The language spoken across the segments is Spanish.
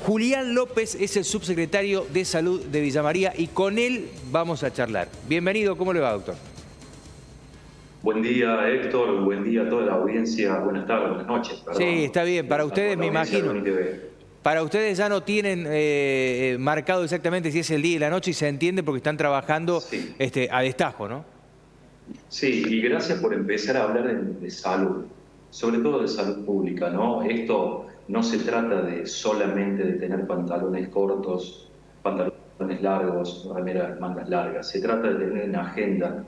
Julián López es el subsecretario de Salud de Villa María y con él vamos a charlar. Bienvenido, ¿cómo le va, doctor? Buen día, Héctor. Buen día a toda la audiencia. Buenas tardes, buenas noches. Sí, Perdón. está bien. Para ustedes, me imagino. Para ustedes ya no tienen marcado exactamente si es el día y la noche y se entiende porque están trabajando Sí. a destajo, ¿no? Sí, y gracias por empezar a hablar de salud, sobre todo de salud pública, ¿no? Esto no se trata de solamente de tener pantalones cortos, pantalones largos, remeras mangas largas. Se trata de tener en agenda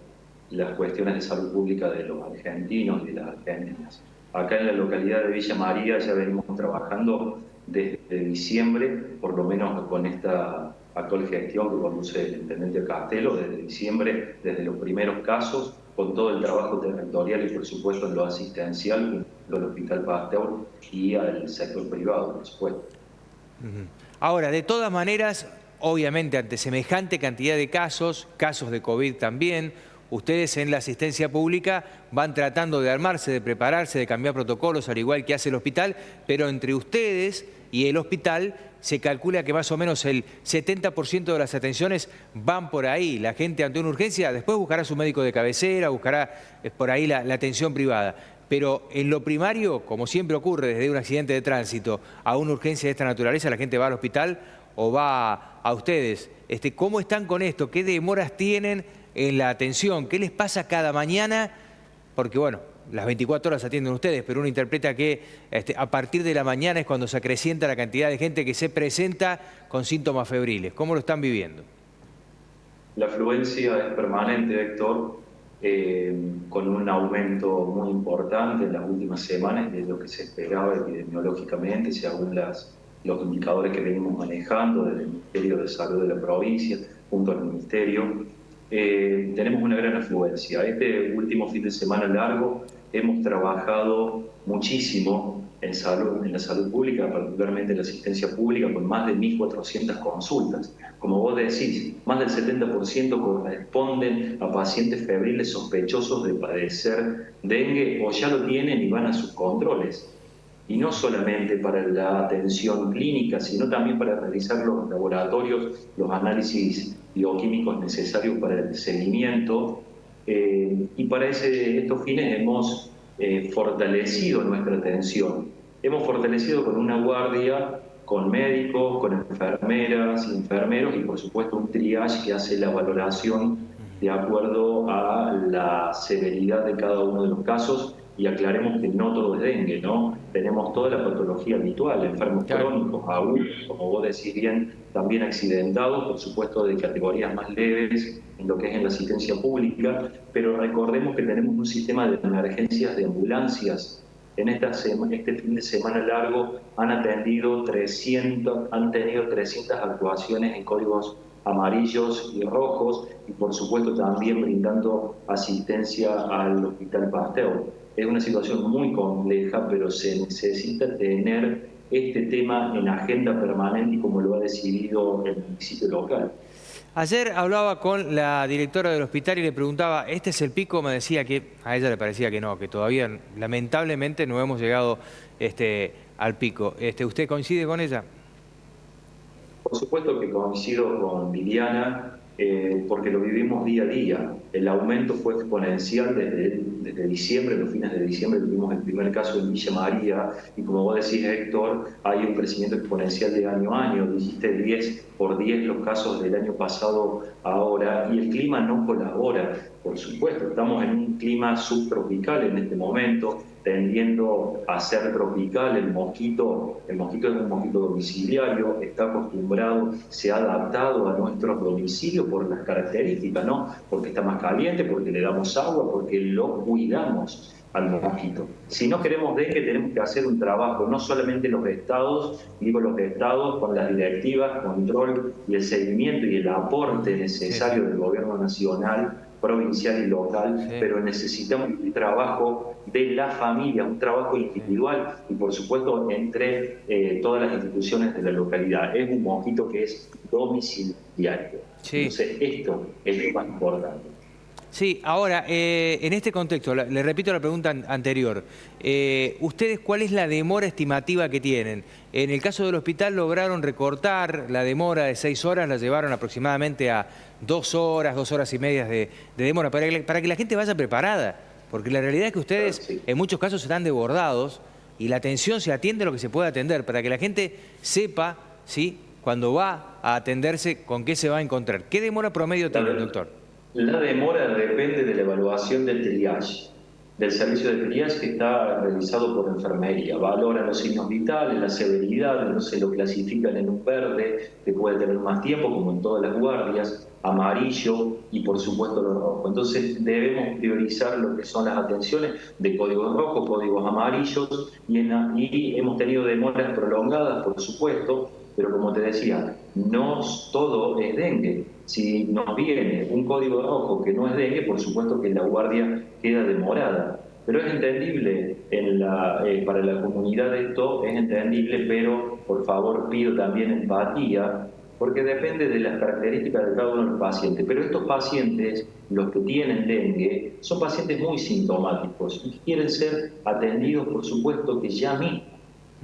las cuestiones de salud pública de los argentinos y de las argentinas. Acá en la localidad de Villa María ya venimos trabajando desde diciembre, por lo menos con esta actual gestión que conduce el intendente Castelo, desde diciembre, desde los primeros casos, con todo el trabajo territorial y por supuesto en lo asistencial, al Hospital Pasteur y al sector privado, por supuesto. Ahora, de todas maneras, obviamente ante semejante cantidad de casos de COVID también, ustedes en la asistencia pública van tratando de armarse, de prepararse, de cambiar protocolos, al igual que hace el hospital, pero entre ustedes y el hospital se calcula que más o menos el 70% de las atenciones van por ahí. La gente ante una urgencia después buscará su médico de cabecera, buscará por ahí la atención privada. Pero en lo primario, como siempre ocurre desde un accidente de tránsito a una urgencia de esta naturaleza, la gente va al hospital o va a ustedes. ¿Cómo están con esto? ¿Qué demoras tienen en la atención? ¿Qué les pasa cada mañana? Porque bueno, las 24 horas atienden ustedes, pero uno interpreta que a partir de la mañana es cuando se acrecienta la cantidad de gente que se presenta con síntomas febriles. ¿Cómo lo están viviendo? La afluencia es permanente, Héctor, con un aumento muy importante en las últimas semanas de lo que se esperaba epidemiológicamente, según los indicadores que venimos manejando desde el Ministerio de Salud de la provincia, junto al Ministerio. Tenemos una gran afluencia. Este último fin de semana largo hemos trabajado muchísimo en salud, en la salud pública, particularmente en la asistencia pública, con más de 1.400 consultas. Como vos decís, más del 70% corresponden a pacientes febriles sospechosos de padecer dengue o ya lo tienen y van a sus controles. Y no solamente para la atención clínica, sino también para realizar los laboratorios, los análisis bioquímicos necesarios para el seguimiento. Y para estos fines hemos fortalecido nuestra atención. Hemos fortalecido con una guardia, con médicos, con enfermeras, enfermeros y por supuesto un triage que hace la valoración de acuerdo a la severidad de cada uno de los casos. Y aclaremos que no todo es dengue, ¿no? Tenemos toda la patología habitual, enfermos crónicos, agudos, como vos decís bien, también accidentados, por supuesto de categorías más leves en lo que es en la asistencia pública, pero recordemos que tenemos un sistema de emergencias de ambulancias. En este fin de semana largo han tenido 300 actuaciones en códigos amarillos y rojos y por supuesto también brindando asistencia al Hospital Pasteur. Es una situación muy compleja, pero se necesita tener este tema en agenda permanente y como lo ha decidido el municipio local. Ayer hablaba con la directora del hospital y le preguntaba, ¿este es el pico? Me decía que a ella le parecía que no, que todavía lamentablemente no hemos llegado al pico. ¿Usted coincide con ella? Por supuesto que coincido con Viviana, porque lo vivimos día a día. El aumento fue exponencial desde diciembre, los fines de diciembre tuvimos el primer caso en Villa María, y como vos decís, Héctor, hay un crecimiento exponencial de año a año. Dijiste 10 por 10 los casos del año pasado ahora, y el clima no colabora. Por supuesto, estamos en un clima subtropical en este momento, tendiendo a ser tropical. El mosquito es un mosquito domiciliario, está acostumbrado, se ha adaptado a nuestros domicilios por las características, ¿no? Porque está más caliente, porque le damos agua, porque lo cuidamos al mosquito. Si no queremos dengue, tenemos que hacer un trabajo, no solamente los estados, digo los estados con las directivas, control y el seguimiento y el aporte necesario del gobierno nacional, provincial y local, pero necesitamos un trabajo de la familia, un trabajo individual y por supuesto entre todas las instituciones de la localidad. Es un mosquito que es domiciliario. Entonces esto es lo más importante. Sí, ahora, en este contexto, le repito la pregunta anterior, ¿ustedes cuál es la demora estimativa que tienen? En el caso del hospital lograron recortar la demora de 6 horas, la llevaron aproximadamente a 2 horas, 2 horas y media de demora, para que la gente vaya preparada, porque la realidad es que ustedes Sí. en muchos casos están desbordados y la atención se atiende lo que se puede atender, para que la gente sepa, ¿sí?, cuando va a atenderse con qué se va a encontrar. ¿Qué demora promedio tiene, doctor? La demora depende de la evaluación del triage, del servicio de triage que está realizado por enfermería. Valora los signos vitales, la severidad, entonces lo clasifican en un verde, que puede tener más tiempo, como en todas las guardias, amarillo y por supuesto lo rojo. Entonces debemos priorizar lo que son las atenciones de códigos rojos, códigos amarillos, y hemos tenido demoras prolongadas, por supuesto, pero como te decía, no todo es dengue. Si nos viene un código rojo que no es dengue, por supuesto que la guardia queda demorada. Pero es entendible para la comunidad esto, es entendible, pero por favor pido también empatía, porque depende de las características de cada uno de los pacientes. Pero estos pacientes, los que tienen dengue, son pacientes muy sintomáticos y quieren ser atendidos, por supuesto, que ya mismo.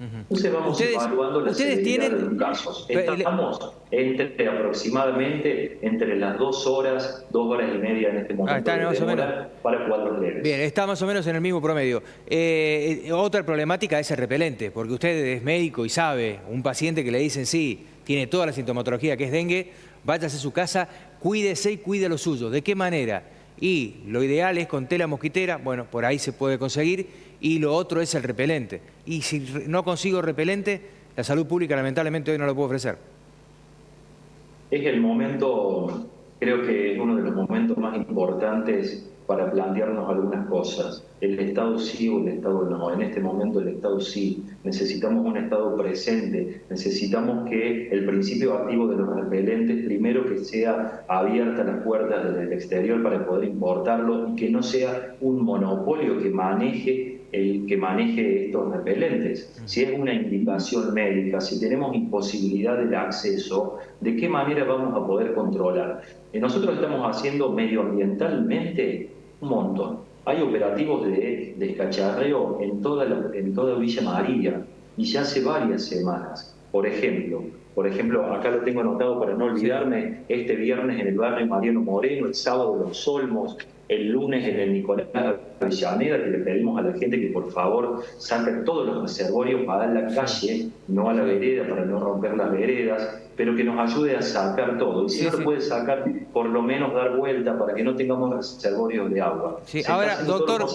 Entonces vamos evaluando la severidad de los casos. Estamos aproximadamente entre las 2 horas, 2 horas y media en este momento de demora para cuadros leves. Bien, está más o menos en el mismo promedio. Otra problemática es el repelente, porque usted es médico y sabe, un paciente que le dicen sí, tiene toda la sintomatología que es dengue, váyase a su casa, cuídese y cuide lo suyo. ¿De qué manera? Y lo ideal es con tela mosquitera, bueno, por ahí se puede conseguir, y lo otro es el repelente. Y si no consigo repelente, la salud pública lamentablemente hoy no lo puede ofrecer. Es el momento, creo que es uno de los momentos más importantes para plantearnos algunas cosas. El Estado sí o el Estado no. En este momento el Estado sí. Necesitamos un Estado presente. Necesitamos que el principio activo de los repelentes, primero que sea abierta las puertas desde el exterior para poder importarlo y que no sea un monopolio que maneje estos repelentes. Si es una indicación médica, si tenemos imposibilidad del acceso, ¿de qué manera vamos a poder controlar? Nosotros estamos haciendo medioambientalmente un montón. Hay operativos de descacharreo en toda Villa María y ya hace varias semanas. Por ejemplo, acá lo tengo anotado para no olvidarme, este viernes en el barrio Mariano Moreno, el sábado en Los Olmos, el lunes en el Nicolás Avellaneda, que le pedimos a la gente que por favor saque todos los reservorios para la calle, no a la vereda, para no romper las veredas, pero que nos ayude a sacar todo. Y si no lo puede sacar, por lo menos dar vuelta para que no tengamos reservorios de agua. Sí, ahora, doctor,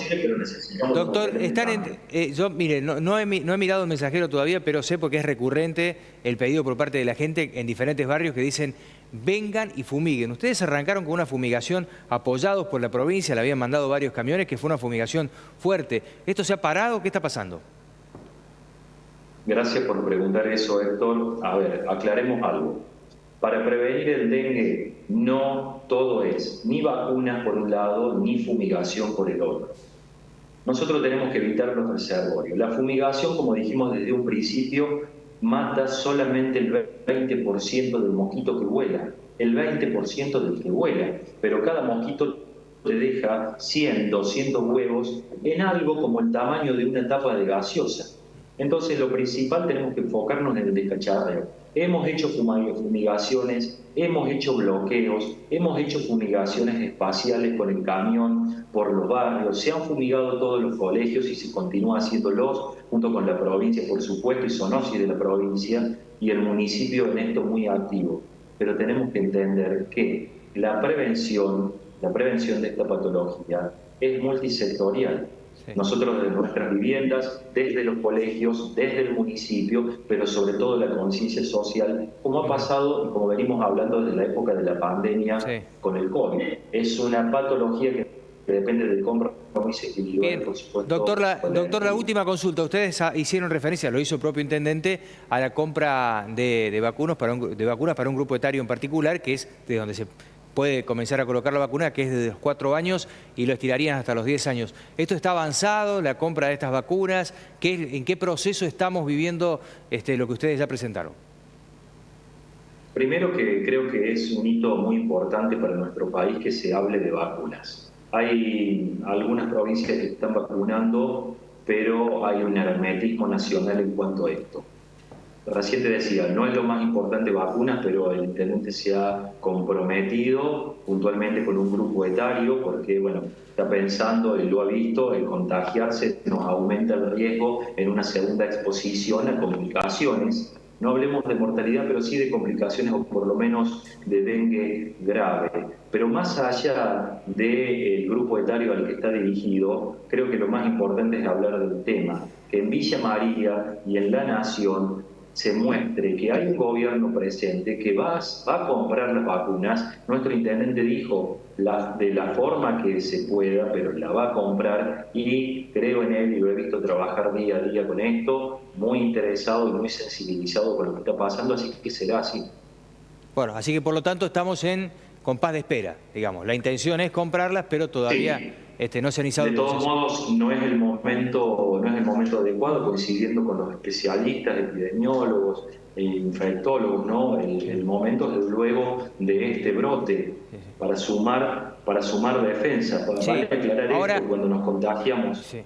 yo mire, no he mirado el mensajero todavía, pero sé porque es recurrente el pedido por parte de la gente en diferentes barrios que dicen vengan y fumiguen. Ustedes arrancaron con una fumigación apoyados por la provincia, le habían mandado varios camiones, que fue una fumigación fuerte. ¿Esto se ha parado? ¿Qué está pasando? Gracias por preguntar eso, Héctor. A ver, aclaremos algo. Para prevenir el dengue, no todo es ni vacunas por un lado, ni fumigación por el otro. Nosotros tenemos que evitar los reservorios. La fumigación, como dijimos desde un principio, mata solamente el 20% del mosquito que vuela, el 20% del que vuela, pero cada mosquito te deja 100, 200 huevos en algo como el tamaño de una tapa de gaseosa. Entonces lo principal tenemos que enfocarnos en el descacharreo. Hemos hecho fumigaciones, hemos hecho bloqueos, hemos hecho fumigaciones espaciales con el camión por los barrios, se han fumigado todos los colegios y se continúa haciéndolos junto con la provincia, por supuesto, y Sonosi de la provincia y el municipio en esto muy activo. Pero tenemos que entender que la prevención de esta patología es multisectorial. Sí. Nosotros desde nuestras viviendas, desde los colegios, desde el municipio, pero sobre todo la conciencia social, como ha pasado y como venimos hablando desde la época de la pandemia con el COVID. Es una patología que depende del compromiso individual, por supuesto. Doctor, la última consulta. Ustedes hicieron referencia, lo hizo el propio intendente, a la compra de vacunas para un grupo etario en particular, que es de donde se puede comenzar a colocar la vacuna, que es desde los 4 años y lo estirarían hasta los 10 años. ¿Esto está avanzado, la compra de estas vacunas? ¿En qué proceso estamos viviendo lo que ustedes ya presentaron? Primero que creo que es un hito muy importante para nuestro país que se hable de vacunas. Hay algunas provincias que están vacunando, pero hay un hermetismo nacional en cuanto a esto. Recién te decía, no es lo más importante vacunas, pero el intendente se ha comprometido puntualmente con un grupo etario porque, bueno, está pensando y lo ha visto, el contagiarse nos aumenta el riesgo en una segunda exposición a complicaciones. No hablemos de mortalidad, pero sí de complicaciones o por lo menos de dengue grave. Pero más allá del grupo etario al que está dirigido, creo que lo más importante es hablar del tema, que en Villa María y en La Nación se muestre que hay un gobierno presente que va a comprar las vacunas. Nuestro intendente dijo de la forma que se pueda, pero la va a comprar y creo en él y lo he visto trabajar día a día con esto, muy interesado y muy sensibilizado con lo que está pasando, así que será así. Bueno, así que por lo tanto estamos en compás de espera, digamos. La intención es comprarlas, pero todavía Sí. no se ha iniciado De el todos proceso. modos, no es el momento adecuado, coincidiendo con los especialistas, epidemiólogos e infectólogos, ¿no? Sí, El momento es luego de este brote, sí, sí. para sumar defensa. Vale Sí, aclarar esto, ahora, cuando nos contagiamos, sí.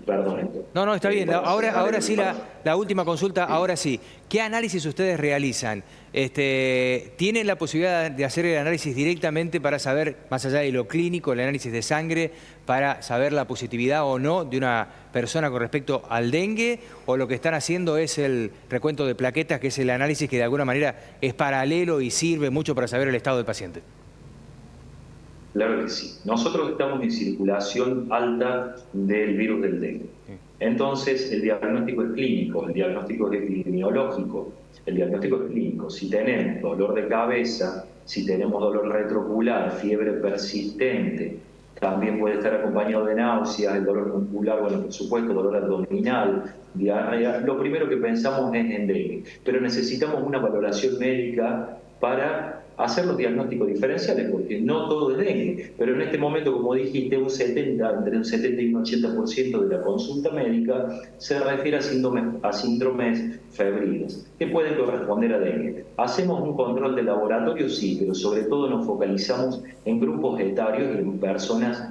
perdón, Sí. Héctor, No, no, está bien. para Ahora, cerrar ahora el sí, párrafo. la última consulta, Sí. ahora sí. ¿Qué análisis ustedes realizan? ¿Tienen la posibilidad de hacer el análisis directamente para saber, más allá de lo clínico, el análisis de sangre, para saber la positividad o no de una persona con respecto al dengue? ¿O lo que están haciendo es el recuento de plaquetas, que es el análisis que de alguna manera es paralelo y sirve mucho para saber el estado del paciente? Claro que sí. Nosotros estamos en circulación alta del virus del dengue. Entonces, el diagnóstico es clínico, el diagnóstico es epidemiológico, el diagnóstico es clínico. Si tenemos dolor de cabeza, si tenemos dolor retroocular, fiebre persistente, también puede estar acompañado de náuseas, el dolor muscular, bueno, por supuesto, dolor abdominal, diarrea. Lo primero que pensamos es en dengue, pero necesitamos una valoración médica para hacer los diagnósticos diferenciales, porque no todo es dengue, pero en este momento, como dijiste, entre un 70 y un 80% de la consulta médica se refiere a síndromes febriles, que pueden corresponder a dengue. ¿Hacemos un control de laboratorio? Sí, pero sobre todo nos focalizamos en grupos etarios y en personas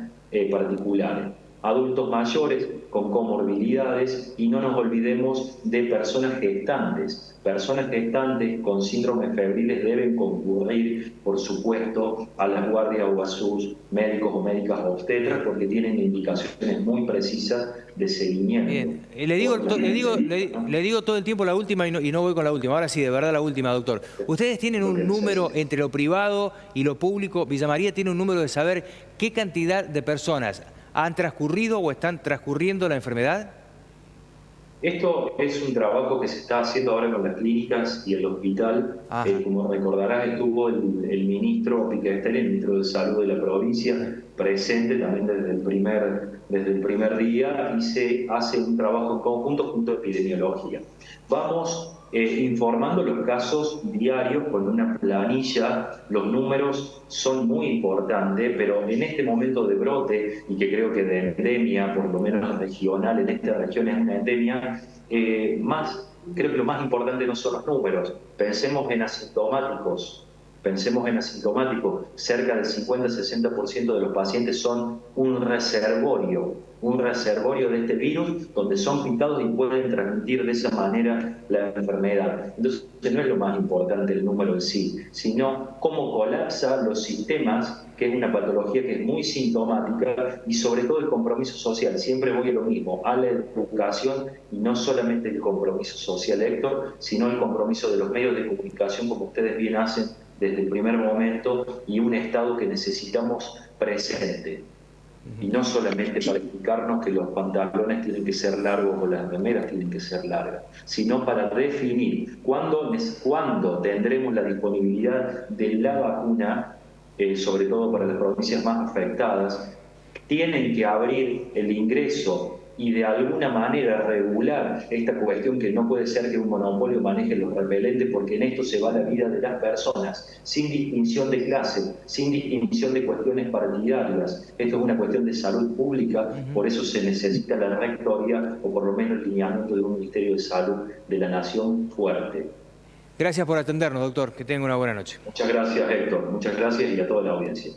particulares, adultos mayores con comorbilidades, y no nos olvidemos de personas gestantes. Personas gestantes con síndromes febriles deben concurrir, por supuesto, a las guardias o a sus médicos o médicas obstetras porque tienen indicaciones muy precisas de seguimiento. Bien, le digo, le digo todo el tiempo la última y no voy con la última. Ahora sí, de verdad la última, doctor. ¿Ustedes tienen un número entre lo privado y lo público? Villa María tiene un número de saber qué cantidad de personas han transcurrido o están transcurriendo la enfermedad. Esto es un trabajo que se está haciendo ahora con las clínicas y el hospital. Ajá. Como recordarás, estuvo el ministro Piquetel, el ministro de Salud de la provincia, presente también desde el primer día, y se hace un trabajo en conjunto junto a epidemiología. Vamos informando los casos diarios con una planilla. Los números son muy importantes, pero en este momento de brote, y que creo que de endemia, por lo menos regional, en esta región es una endemia, creo que lo más importante no son los números. Pensemos en asintomáticos. Pensemos en asintomáticos, cerca del 50-60% de los pacientes son un reservorio de este virus, donde son picados y pueden transmitir de esa manera la enfermedad. Entonces no es lo más importante el número en sí, sino cómo colapsa los sistemas, que es una patología que es muy sintomática, y sobre todo el compromiso social. Siempre voy a lo mismo, a la educación, y no solamente el compromiso social, Héctor, sino el compromiso de los medios de comunicación, como ustedes bien hacen desde el primer momento, y un Estado que necesitamos presente. Y no solamente para indicarnos que los pantalones tienen que ser largos o las remeras tienen que ser largas, sino para definir cuándo tendremos la disponibilidad de la vacuna, sobre todo para las provincias más afectadas. Tienen que abrir el ingreso y de alguna manera regular esta cuestión, que no puede ser que un monopolio maneje los repelentes, porque en esto se va la vida de las personas, sin distinción de clase, sin distinción de cuestiones partidarias. Esto es una cuestión de salud pública, por eso se necesita la rectoría, o por lo menos el lineamiento de un Ministerio de Salud de la Nación fuerte. Gracias por atendernos, doctor. Que tenga una buena noche. Muchas gracias, Héctor. Muchas gracias y a toda la audiencia.